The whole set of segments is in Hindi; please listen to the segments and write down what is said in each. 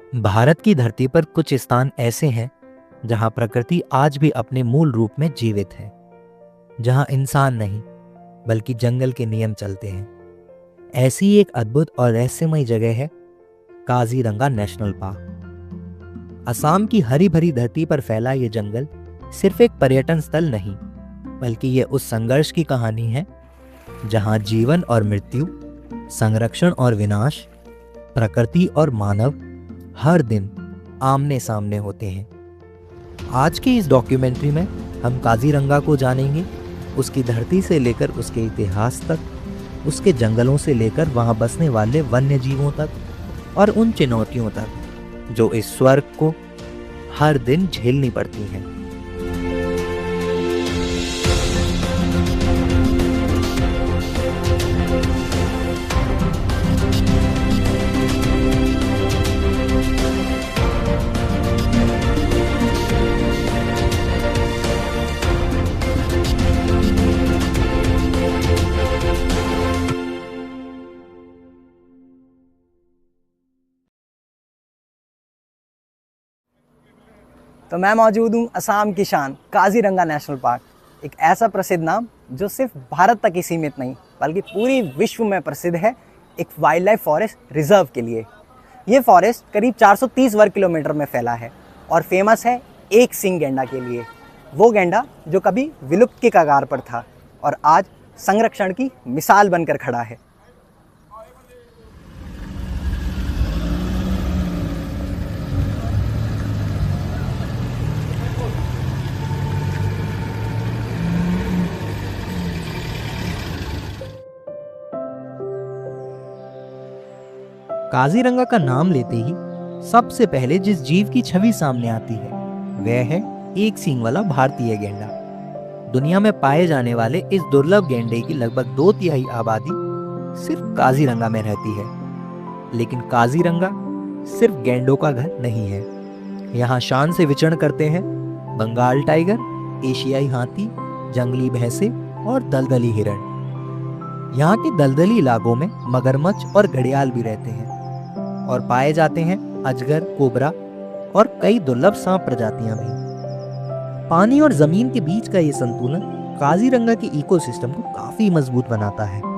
भारत की धरती पर कुछ स्थान ऐसे हैं जहां प्रकृति आज भी अपने मूल रूप में जीवित है, जहां इंसान नहीं बल्कि जंगल के नियम चलते हैं। ऐसी एक अद्भुत और रहस्यमय जगह है काजीरंगा नेशनल पार्क। असम की हरी भरी धरती पर फैला ये जंगल सिर्फ एक पर्यटन स्थल नहीं, बल्कि ये उस संघर्ष की कहानी है जहां जीवन और मृत्यु, संरक्षण और विनाश, प्रकृति और मानव हर दिन आमने सामने होते हैं। आज की इस डॉक्यूमेंट्री में हम काजीरंगा को जानेंगे, उसकी धरती से लेकर उसके इतिहास तक, उसके जंगलों से लेकर वहां बसने वाले वन्य जीवों तक और उन चुनौतियों तक जो इस स्वर्ग को हर दिन झेलनी पड़ती हैं। तो मैं मौजूद हूँ असम की शान काजीरंगा नेशनल पार्क। एक ऐसा प्रसिद्ध नाम जो सिर्फ भारत तक ही सीमित नहीं बल्कि पूरी विश्व में प्रसिद्ध है एक वाइल्ड लाइफ फॉरेस्ट रिजर्व के लिए। ये फॉरेस्ट करीब 430 वर्ग किलोमीटर में फैला है और फेमस है एक सींग गैंडा के लिए। वो गैंडा जो कभी विलुप्त के कगार पर था और आज संरक्षण की मिसाल बनकर खड़ा है। काजीरंगा का नाम लेते ही सबसे पहले जिस जीव की छवि सामने आती है वह है एक सींग वाला भारतीय गैंडा। दुनिया में पाए जाने वाले इस दुर्लभ गैंडे की लगभग 2/3 आबादी सिर्फ काजीरंगा में रहती है। लेकिन काजीरंगा सिर्फ गैंडों का घर नहीं है। यहाँ शान से विचरण करते हैं बंगाल टाइगर, एशियाई हाथी, जंगली भैंसे और दलदली हिरण। यहाँ के दलदली इलाकों में मगरमच्छ और घड़ियाल भी रहते हैं और पाए जाते हैं अजगर, कोबरा और कई दुर्लभ सांप प्रजातियां भी। पानी और जमीन के बीच का ये संतुलन काजीरंगा के इकोसिस्टम को काफी मजबूत बनाता है।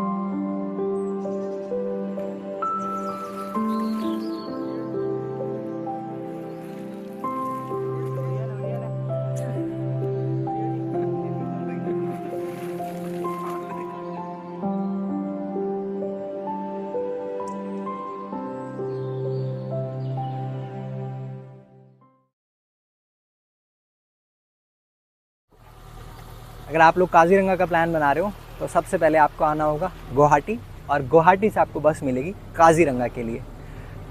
अगर आप लोग काजीरंगा का प्लान बना रहे हो तो सबसे पहले आपको आना होगा गुवाहाटी और गुवाहाटी से आपको बस मिलेगी काजीरंगा के लिए।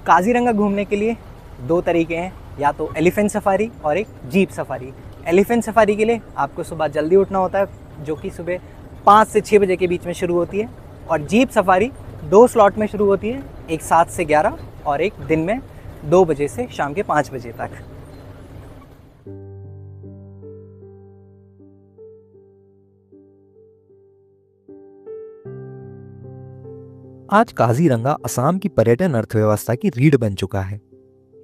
काजीरंगा घूमने के लिए 2 तरीके हैं, या तो एलिफेंट सफारी और एक जीप सफारी। एलिफेंट सफारी के लिए आपको सुबह जल्दी उठना होता है जो कि सुबह 5 से 6 बजे के बीच में शुरू होती है, और जीप सफारी 2 स्लॉट में शुरू होती है, एक 7 से 11 और एक दिन में 2 बजे से शाम के 5 बजे तक। आज काजीरंगा असम की पर्यटन अर्थव्यवस्था की रीढ़ बन चुका है।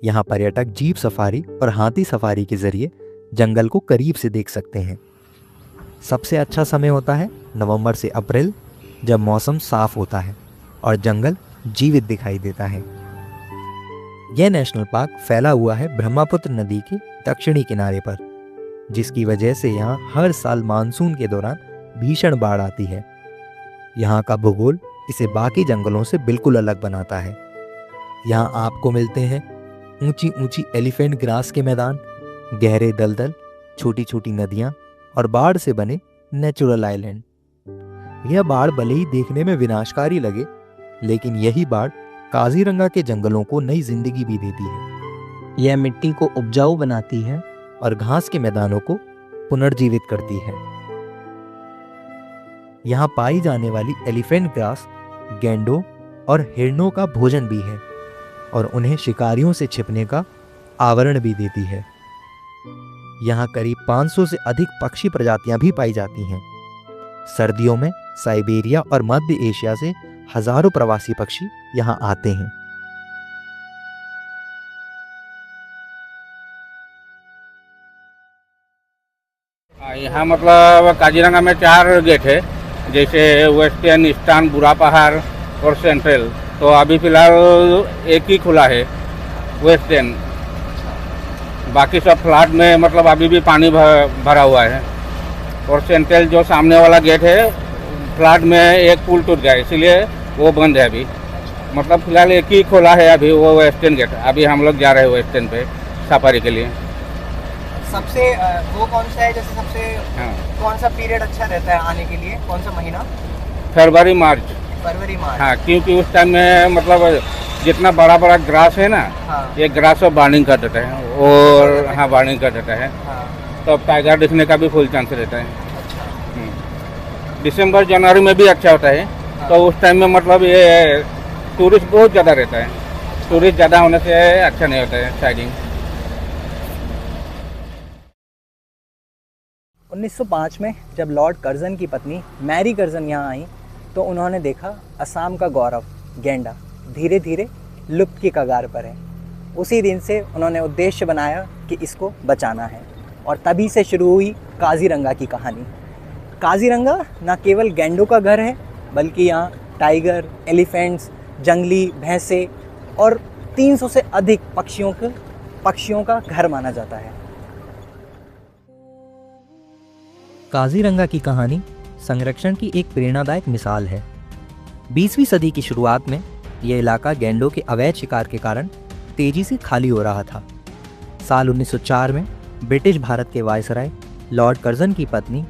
यहाँ पर्यटक जीप सफारी और हाथी सफारी के जरिए जंगल को करीब से देख सकते हैं। सबसे अच्छा समय होता है नवंबर से अप्रैल, जब मौसम साफ होता है और जंगल जीवित दिखाई देता है। यह नेशनल पार्क फैला हुआ है ब्रह्मपुत्र नदी के दक्षिणी किनारे पर, जिसकी वजह से यहाँ हर साल मानसून के दौरान भीषण बाढ़ आती है। यहाँ का भूगोल इसे बाकी जंगलों से बिल्कुल अलग बनाता है। यहाँ आपको मिलते हैं ऊंची ऊंची एलिफेंट ग्रास के मैदान, गहरे दलदल, छोटी छोटी नदियाँ और बाढ़ से बने नेचुरल आइलैंड। यह बाढ़ भले ही देखने में विनाशकारी लगे, लेकिन यही बाढ़ काजीरंगा के जंगलों को नई जिंदगी भी देती है। यह मिट्टी को उपजाऊ बनाती है और घास के मैदानों को पुनर्जीवित करती है। यहाँ पाई जाने वाली एलिफेंट ग्रास गैंडों और हिरणों का भोजन भी है और उन्हें शिकारियों से छिपने का आवरण भी देती है। यहाँ करीब 500 से अधिक पक्षी प्रजातियां भी पाई जाती हैं। सर्दियों में साइबेरिया और मध्य एशिया से हजारों प्रवासी पक्षी यहाँ आते हैं। यहाँ मतलब काजीरंगा में 4 गेट है, जैसे वेस्टर्न, ईस्टर्न, बुरा पहाड़ और सेंट्रल। तो अभी फ़िलहाल एक ही खुला है, वेस्टर्न। बाकी सब फ्लैट में मतलब अभी भी पानी भरा हुआ है। और सेंट्रल जो सामने वाला गेट है, फ्लैट में एक पुल टूट गया, इसीलिए वो बंद है अभी। मतलब फ़िलहाल एक ही खुला है अभी, वो वेस्टर्न गेट। अभी हम लोग जा रहे हैं वेस्टर्न पे सफारी के लिए। सबसे वो कौन सा है, जैसे सबसे हाँ, कौन सा पीरियड अच्छा रहता है आने के लिए, कौन सा महीना? फरवरी मार्च। फरवरी मार्च। हाँ, क्योंकि उस टाइम में मतलब जितना बड़ा बड़ा ग्रास है ना, हाँ ये ग्रास सब बार्निंग कर देता है। और हाँ, बार्निंग कर देता है, हाँ। तो टाइगर दिखने का भी फुल चांस रहता है। अच्छा। दिसंबर जनवरी में भी अच्छा होता है। तो उस टाइम में मतलब ये टूरिस्ट बहुत ज़्यादा रहता है। टूरिस्ट ज़्यादा होने से अच्छा नहीं होता है साइडिंग। 1905 में जब लॉर्ड कर्जन की पत्नी मैरी कर्जन यहाँ आई तो उन्होंने देखा असम का गौरव गैंडा धीरे धीरे लुप्त की कगार पर है। उसी दिन से उन्होंने उद्देश्य बनाया कि इसको बचाना है, और तभी से शुरू हुई काजीरंगा की कहानी। काजीरंगा न केवल गैंडों का घर है, बल्कि यहाँ टाइगर, एलिफेंट्स, जंगली भैंसे और 300 से अधिक पक्षियों का घर माना जाता है। काजीरंगा की कहानी संरक्षण की एक प्रेरणादायक मिसाल है। 20वीं सदी की शुरुआत में यह इलाका गैंडों के अवैध शिकार के कारण तेजी से खाली हो रहा था। साल 1904 में ब्रिटिश भारत के वायसराय लॉर्ड कर्जन की पत्नी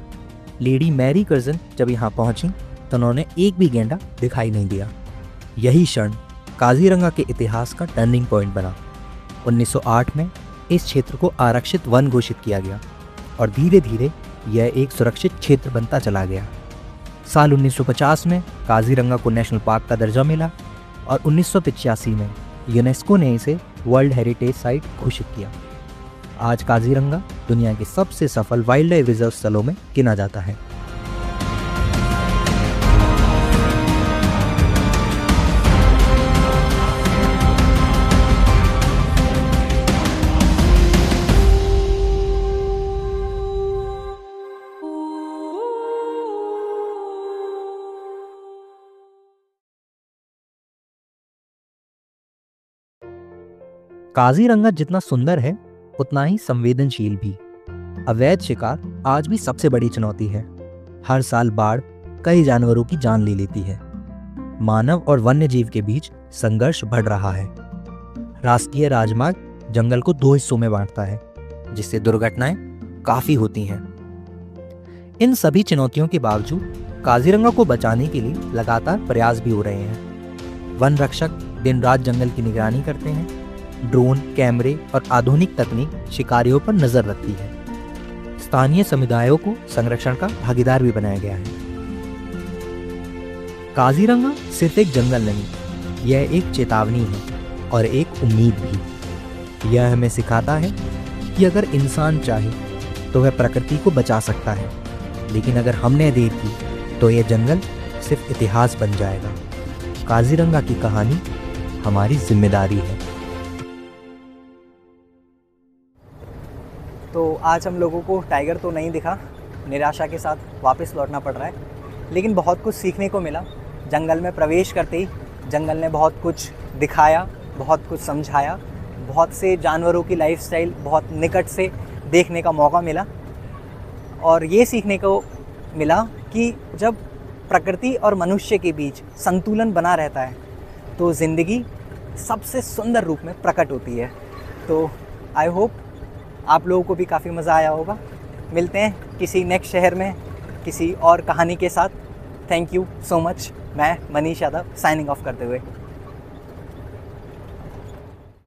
लेडी मैरी कर्जन जब यहाँ पहुंची तो उन्होंने एक भी गैंडा दिखाई नहीं दिया। यही क्षण काजीरंगा के इतिहास का टर्निंग पॉइंट बना। 1908 में इस क्षेत्र को आरक्षित वन घोषित किया गया और धीरे धीरे यह एक सुरक्षित क्षेत्र बनता चला गया। साल 1950 में काजीरंगा को नेशनल पार्क का दर्जा मिला और 1985 में यूनेस्को ने इसे वर्ल्ड हेरिटेज साइट घोषित किया। आज काजीरंगा दुनिया के सबसे सफल वाइल्ड लाइफ रिजर्व स्थलों में गिना जाता है। काजीरंगा जितना सुंदर है उतना ही संवेदनशील भी। अवैध शिकार आज भी सबसे बड़ी चुनौती है। हर साल बाढ़ कई जानवरों की जान ले लेती है। मानव और वन्य जीव के बीच संघर्ष बढ़ रहा है। राष्ट्रीय राजमार्ग जंगल को 2 हिस्सों में बांटता है, जिससे दुर्घटनाएं काफी होती हैं। इन सभी चुनौतियों के बावजूद काजीरंगा को बचाने के लिए लगातार प्रयास भी हो रहे हैं। वन रक्षक दिन रात जंगल की निगरानी करते हैं। ड्रोन, कैमरे और आधुनिक तकनीक शिकारियों पर नजर रखती है। स्थानीय समुदायों को संरक्षण का भागीदार भी बनाया गया है। काजीरंगा सिर्फ एक जंगल नहीं, यह एक चेतावनी है और एक उम्मीद भी। यह हमें सिखाता है कि अगर इंसान चाहे तो वह प्रकृति को बचा सकता है, लेकिन अगर हमने देर की तो यह जंगल सिर्फ इतिहास बन जाएगा। काजीरंगा की कहानी हमारी जिम्मेदारी है। तो आज हम लोगों को टाइगर तो नहीं दिखा, निराशा के साथ वापस लौटना पड़ रहा है, लेकिन बहुत कुछ सीखने को मिला। जंगल में प्रवेश करते ही जंगल ने बहुत कुछ दिखाया, बहुत कुछ समझाया, बहुत से जानवरों की लाइफस्टाइल बहुत निकट से देखने का मौका मिला। और ये सीखने को मिला कि जब प्रकृति और मनुष्य के बीच संतुलन बना रहता है तो ज़िंदगी सबसे सुंदर रूप में प्रकट होती है। तो आई होप आप लोगों को भी काफ़ी मज़ा आया होगा। मिलते हैं किसी नेक्स्ट शहर में किसी और कहानी के साथ। Thank you so much. मैं मनीष यादव साइनिंग ऑफ करते हुए।